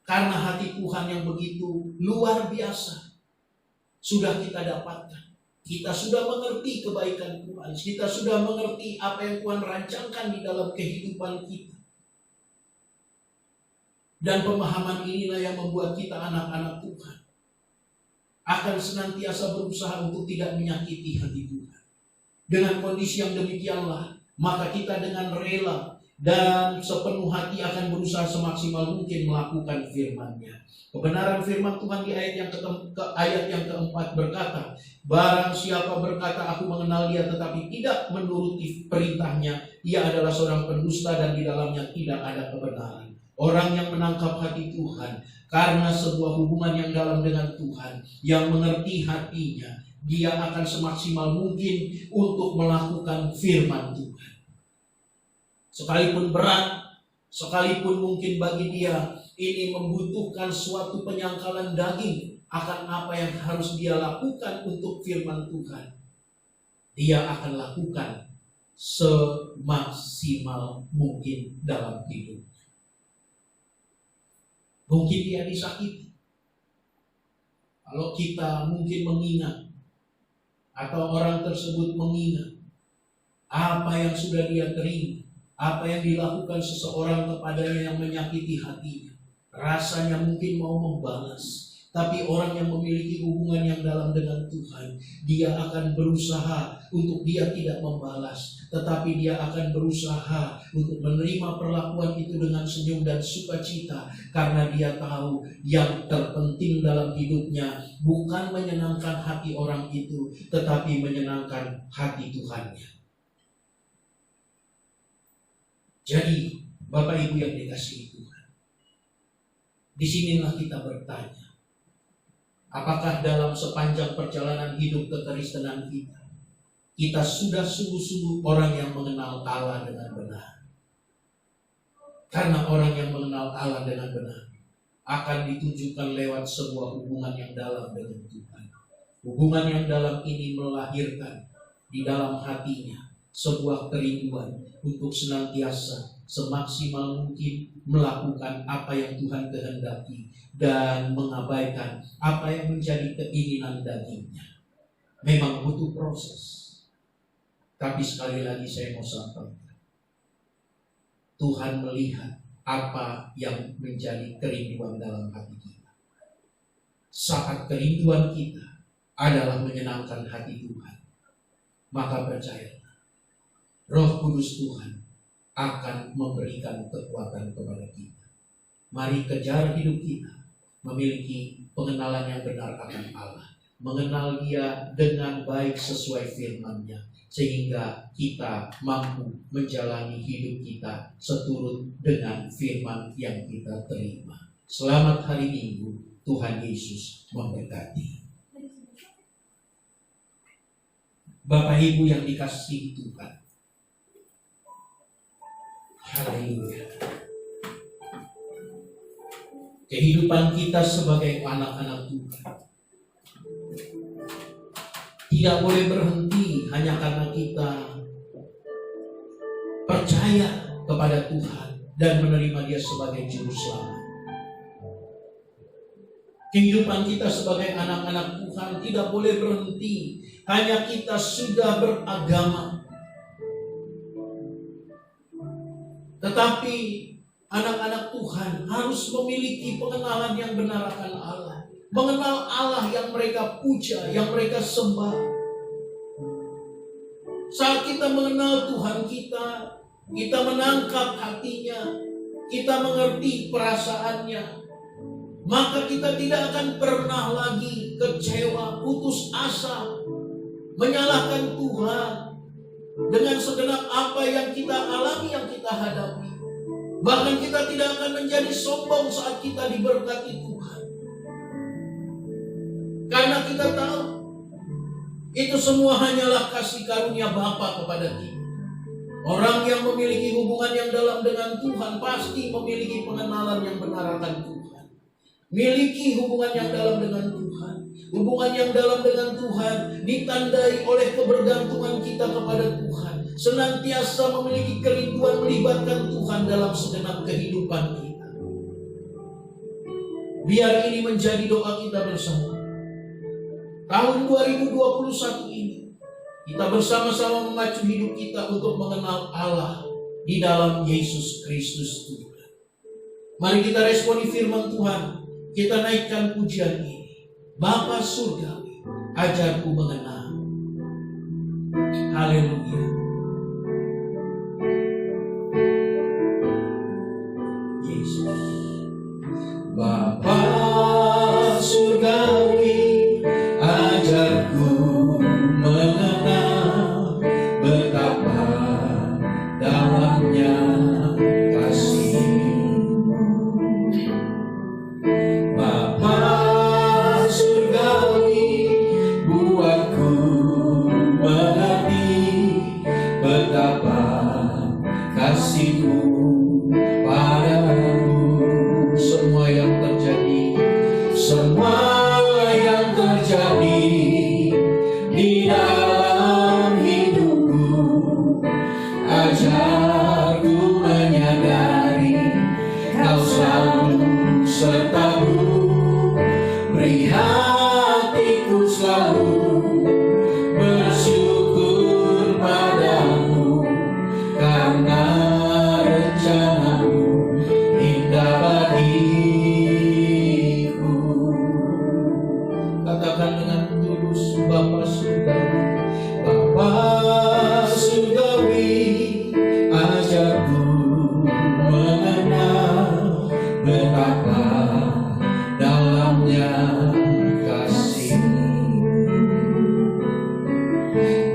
Karena hati Tuhan yang begitu luar biasa sudah kita dapatkan. Kita sudah mengerti kebaikan Tuhan. Kita sudah mengerti apa yang Tuhan rancangkan di dalam kehidupan kita. Dan pemahaman inilah yang membuat kita anak-anak Tuhan akan senantiasa berusaha untuk tidak menyakiti hati Tuhan. Dengan kondisi yang demikianlah, maka kita dengan rela dan sepenuh hati akan berusaha semaksimal mungkin melakukan firman-Nya. Kebenaran firman Tuhan di ayat yang keempat berkata, barang siapa berkata aku mengenal Dia tetapi tidak menuruti perintahnya, ia adalah seorang pendusta dan di dalamnya tidak ada kebenaran. Orang yang menangkap hati Tuhan karena sebuah hubungan yang dalam dengan Tuhan, yang mengerti hatinya, dia akan semaksimal mungkin untuk melakukan firman Tuhan. Sekalipun berat, sekalipun mungkin bagi dia ini membutuhkan suatu penyangkalan daging akan apa yang harus dia lakukan untuk firman Tuhan, dia akan lakukan semaksimal mungkin dalam hidup. Mungkin dia disakiti. Kalau kita mungkin mengingat, atau orang tersebut mengingat apa yang sudah dia terima, apa yang dilakukan seseorang kepadanya yang menyakiti hatinya, rasanya mungkin mau membalas. Tapi orang yang memiliki hubungan yang dalam dengan Tuhan, dia akan berusaha untuk dia tidak membalas, tetapi dia akan berusaha untuk menerima perlakuan itu dengan senyum dan sukacita, karena dia tahu yang terpenting dalam hidupnya bukan menyenangkan hati orang itu, tetapi menyenangkan hati Tuhannya. Jadi, Bapak Ibu yang dikasihi Tuhan, disinilah kita bertanya, apakah dalam sepanjang perjalanan hidup kekristenan kita sudah sungguh-sungguh orang yang mengenal Allah dengan benar? Karena orang yang mengenal Allah dengan benar akan ditunjukkan lewat sebuah hubungan yang dalam dengan Tuhan. Hubungan yang dalam ini melahirkan di dalam hatinya sebuah kerinduan untuk senantiasa semaksimal mungkin melakukan apa yang Tuhan kehendaki dan mengabaikan apa yang menjadi keinginan dagingnya. Memang butuh proses. Tapi sekali lagi saya mau sampaikan, Tuhan melihat apa yang menjadi kerinduan dalam hati kita. Saat kerinduan kita adalah menyenangkan hati Tuhan, maka percayalah, Roh Kudus Tuhan akan memberikan kekuatan kepada kita. Mari kejar hidup kita memiliki pengenalan yang benar akan Allah, mengenal Dia dengan baik sesuai firman-Nya, sehingga kita mampu menjalani hidup kita seturut dengan firman yang kita terima. Selamat hari Minggu, Tuhan Yesus memberkati. Bapak Ibu yang dikasihi Tuhan, Haleluya. Kehidupan kita sebagai anak-anak Tuhan tidak boleh berhenti hanya karena kita percaya kepada Tuhan dan menerima Dia sebagai Juru Selamat. Kehidupan kita sebagai anak-anak Tuhan tidak boleh berhenti hanya kita sudah beragama. Tetapi anak-anak Tuhan harus memiliki pengenalan yang benar akan Allah. Mengenal Allah yang mereka puja, yang mereka sembah. Saat kita mengenal Tuhan kita menangkap hatinya, kita mengerti perasaannya, maka kita tidak akan pernah lagi kecewa, putus asa, menyalahkan Tuhan dengan segenap apa yang kita alami, yang kita hadapi. Bahkan kita tidak akan menjadi sombong saat kita diberkati Tuhan. Karena kita tahu itu semua hanyalah kasih karunia Bapa kepada kita. Orang yang memiliki hubungan yang dalam dengan Tuhan pasti memiliki pengenalan yang benar akan Tuhan. Miliki hubungan yang dalam dengan Tuhan. Hubungan yang dalam dengan Tuhan ditandai oleh kebergantungan kita kepada Tuhan. Senantiasa memiliki kerinduan melibatkan Tuhan dalam segenap kehidupan kita. Biar ini menjadi doa kita bersama. Tahun 2021 ini kita bersama-sama memacu hidup kita untuk mengenal Allah di dalam Yesus Kristus Tuhan. Mari kita responi firman Tuhan. Kita naikkan pujian ini. Bapa surgawi, ajarku mengenal. Haleluya. Yesus. Bapa surgawi, ajarku mengenal betapa dalamnya kasih-Mu. Bapa surgawi, buatku mengerti betapa kasih-Mu padaku. Semua yang terjadi di dalam hidupku, ajarku menyadari Kau selalu sertaku. Beri hatiku selalu bersyukur padamu, karena rencana-Mu indah bagiku. Katakan dengan tulus, Bapa surgawi, Bapa surgawi, ajarku mengenal betapa dalamnya kasih-Mu.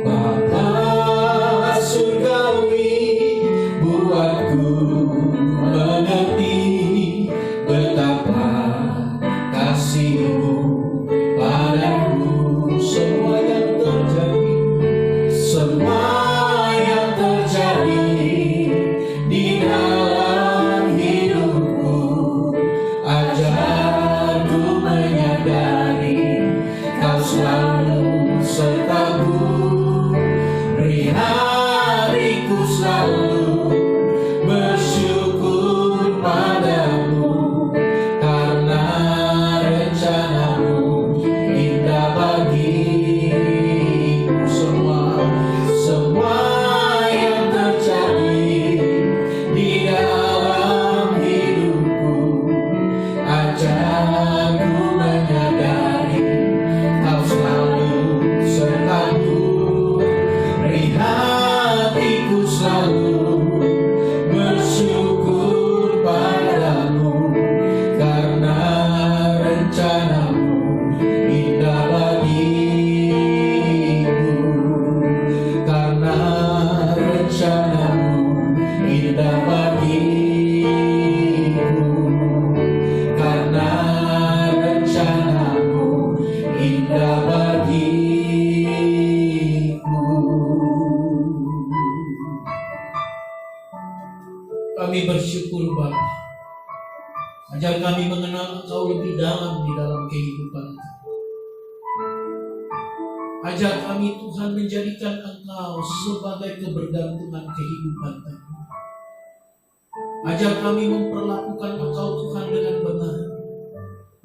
Bapa surgawi, buatku mengerti betapa kasih-Mu padaku. Semua yang terjadi di dalam hidupku, ajarku menyadari Kau selalu sertaku. Beri hatiku selalu bersyukur padamu, karena rencana-Mu indah bagiku. Semua yang terjadi di dalam hidupku, ajarku menyadari Kau selalu sertaku. Beri hatiku selalu bersyukur padamu, karena rencana-Mu indah bagiku. Karena rencana-Mu indah bagiku. Karena rencana-Mu indah bagiku. Kami bersyukur Bapa. Ajar kami mengenal Engkau lebih dalam di dalam kehidupan kami. Ajar kami Tuhan menjadikan Engkau sebagai kebergantungan kehidupan kami. Ajar kami memperlakukan Engkau Tuhan dengan benar.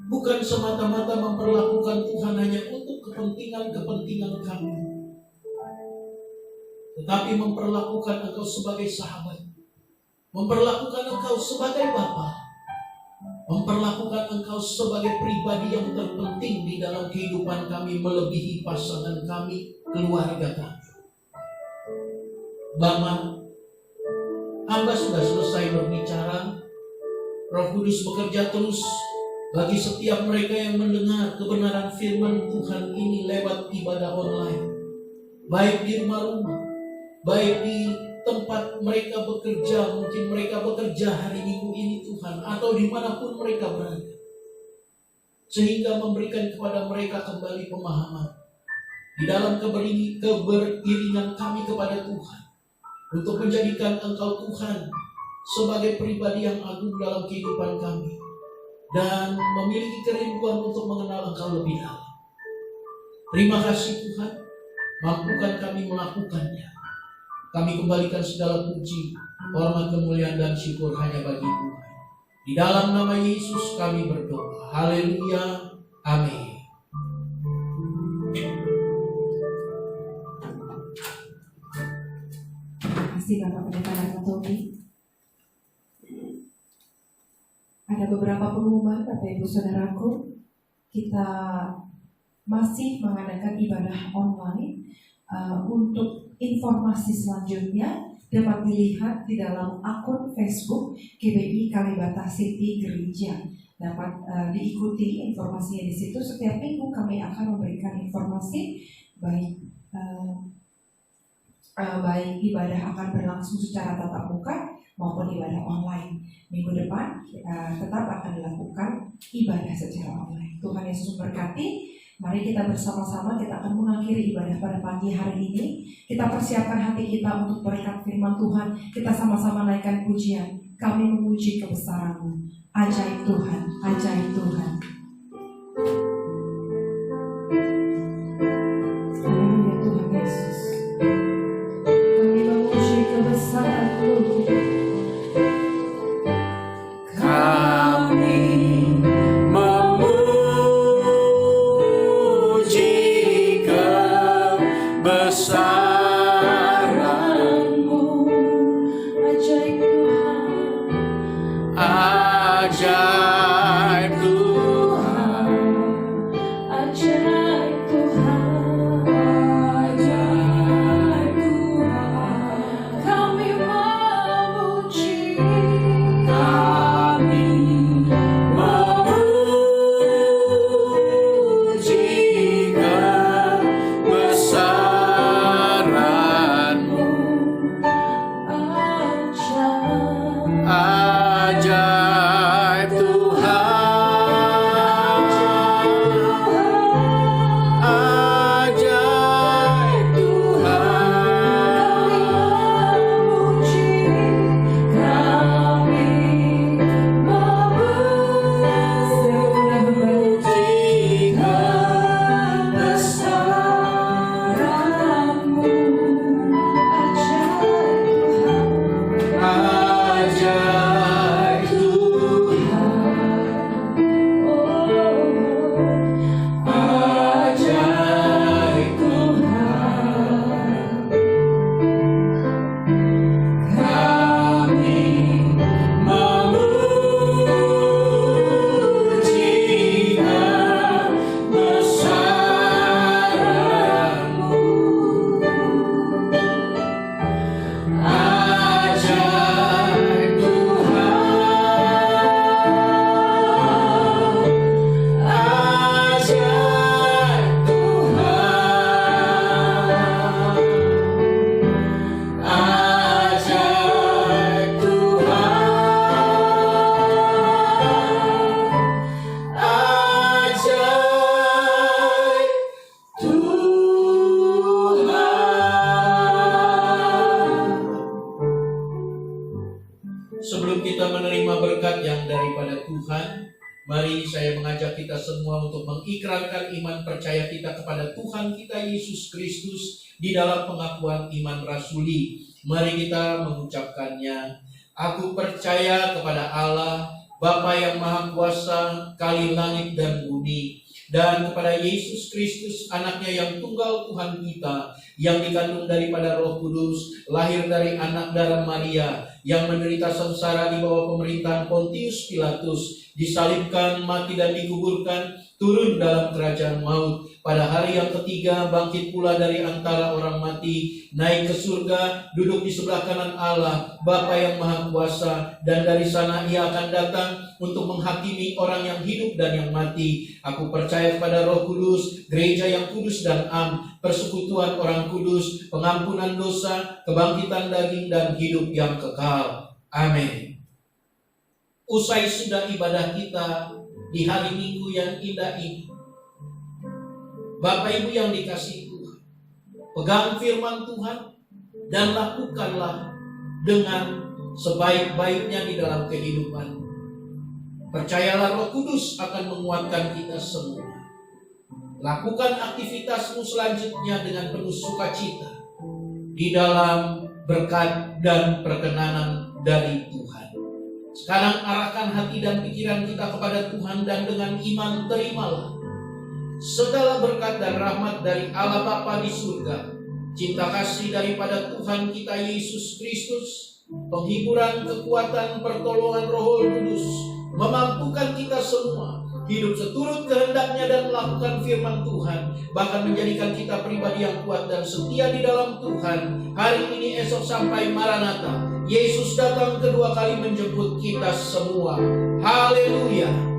Bukan semata-mata memperlakukan Tuhan hanya untuk kepentingan-kepentingan kami, tetapi memperlakukan Engkau sebagai sahabat, memperlakukan Engkau sebagai Bapa, memperlakukan Engkau sebagai pribadi yang terpenting di dalam kehidupan kami, melebihi pasangan kami, keluarga kami. Bapa, hamba sudah selesai berbicara. Roh Kudus bekerja terus bagi setiap mereka yang mendengar kebenaran firman Tuhan ini lewat ibadah online, baik di rumah-rumah, baik di tempat mereka bekerja. Mungkin mereka bekerja hari Minggu ini Tuhan, atau dimanapun mereka berada, sehingga memberikan kepada mereka kembali pemahaman di dalam keberiringan kami kepada Tuhan, untuk menjadikan Engkau Tuhan sebagai pribadi yang agung dalam kehidupan kami, dan memiliki kerinduan untuk mengenal Engkau lebih dalam. Terima kasih Tuhan, mampukan kami melakukannya. Kami kembalikan segala puji, hormat, kemuliaan, dan syukur hanya bagi Tuhan. Di dalam nama Yesus kami berdoa. Haleluya. Amin. Terima kasih Bapak Pendeta Narmatobi. Ada beberapa pengumuman Bapak Ibu Saudaraku. Kita masih mengadakan ibadah online. Untuk informasi selanjutnya dapat dilihat di dalam akun Facebook GBI Kalibata City Gereja. Dapat diikuti informasinya di situ. Setiap minggu kami akan memberikan informasi baik ibadah akan berlangsung secara tatap muka maupun ibadah online. Minggu depan tetap akan dilakukan ibadah secara online. Tuhan Yesus memberkati. Mari kita bersama-sama, kita akan mengakhiri ibadah pada pagi hari ini. Kita persiapkan hati kita untuk berikat firman Tuhan. Kita sama-sama naikkan pujian. Kami memuji kebesaran-Mu. Ajaib Tuhan, ajaib Tuhan. Haleluya Tuhan Yesus. Kami memuji kebesaran-Mu. Kami memuji kebesaran-Mu, Ajaib Tuhan. ajaib Tuhan. Mari saya mengajak kita semua untuk mengikrarkan iman percaya kita kepada Tuhan kita Yesus Kristus di dalam pengakuan iman rasuli. Mari kita mengucapkannya. Aku percaya kepada Allah, Bapa yang Maha Kuasa, Kali langit dan bumi, dan kepada Yesus Kristus, anaknya yang tunggal Tuhan kita, yang dikandung daripada Roh Kudus, lahir dari anak darah Maria, yang menderita sengsara di bawah pemerintahan Pontius Pilatus, disalibkan, mati dan dikuburkan, turun dalam kerajaan maut. Pada hari yang ketiga bangkit pula dari antara orang mati, naik ke surga, duduk di sebelah kanan Allah, Bapa yang Maha Kuasa, dan dari sana ia akan datang untuk menghakimi orang yang hidup dan yang mati. Aku percaya kepada Roh Kudus, gereja yang kudus dan am, persekutuan orang kudus, pengampunan dosa, kebangkitan daging dan hidup yang kekal. Amin. Usai sudah ibadah kita di hari Minggu yang indah ini, Bapak Ibu yang dikasihi Tuhan, pegang firman Tuhan dan lakukanlah dengan sebaik-baiknya di dalam kehidupan. Percayalah Roh Kudus akan menguatkan kita semua. Lakukan aktivitasmu selanjutnya dengan penuh sukacita di dalam berkat dan perkenanan dari Tuhan. Sekarang arahkan hati dan pikiran kita kepada Tuhan dan dengan iman terimalah segala berkat dan rahmat dari Allah Bapa di surga, cinta kasih daripada Tuhan kita Yesus Kristus, penghiburan, kekuatan, pertolongan Roh Kudus memampukan kita semua hidup seturut kehendaknya dan melakukan firman Tuhan, bahkan menjadikan kita pribadi yang kuat dan setia di dalam Tuhan. Hari ini, esok, sampai Maranatha, Yesus datang kedua kali menjemput kita semua. Haleluya.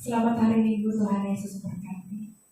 Selamat hari Minggu, Tuhan Yesus memberkati.